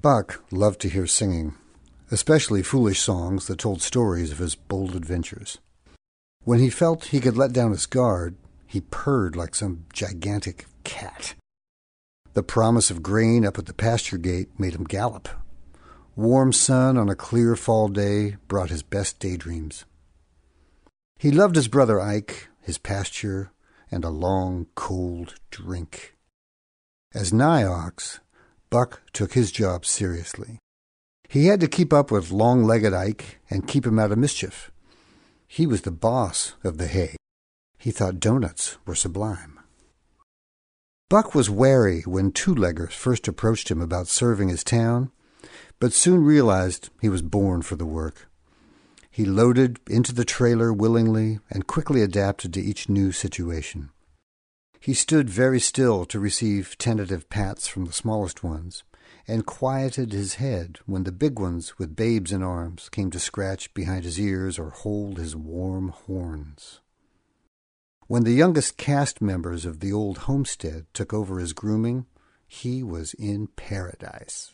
Buck loved to hear singing, especially foolish songs that told stories of his bold adventures. When he felt he could let down his guard, he purred like some gigantic cat. The promise of grain up at the pasture gate made him gallop. Warm sun on a clear fall day brought his best daydreams. He loved his brother Ike, his pasture, and a long, cold drink. As nigh ox, Buck took his job seriously. He had to keep up with long-legged Ike and keep him out of mischief. He was the boss of the hay. He thought donuts were sublime. Buck was wary when two-leggers first approached him about serving his town, but soon realized he was born for the work. He loaded into the trailer willingly and quickly adapted to each new situation. He stood very still to receive tentative pats from the smallest ones, and quieted his head when the big ones with babes in arms came to scratch behind his ears or hold his warm horns. When the youngest cast members of the old homestead took over his grooming, he was in paradise.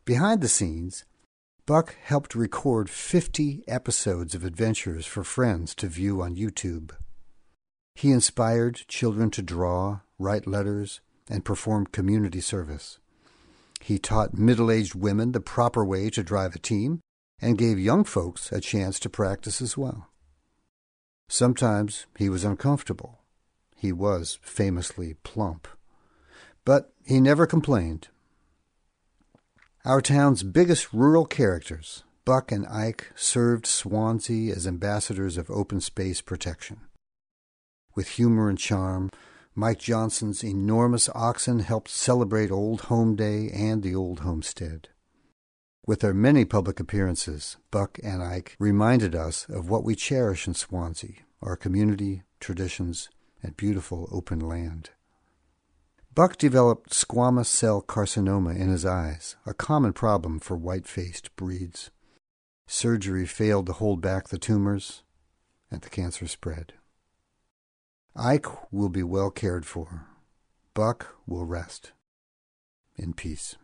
Behind the scenes, Buck helped record 50 episodes of adventures for friends to view on YouTube. He inspired children to draw, write letters, and perform community service. He taught middle-aged women the proper way to drive a team and gave young folks a chance to practice as well. Sometimes he was uncomfortable. He was famously plump. But he never complained. Our town's biggest rural characters, Buck and Ike, served Swansea as ambassadors of open space protection. With humor and charm, Mike Johnson's enormous oxen helped celebrate Old Home Day and the Old Homestead. With their many public appearances, Buck and Ike reminded us of what we cherish in Swansea, our community, traditions, and beautiful open land. Buck developed squamous cell carcinoma in his eyes, a common problem for white-faced breeds. Surgery failed to hold back the tumors, and the cancer spread. Ike will be well cared for. Buck will rest in peace.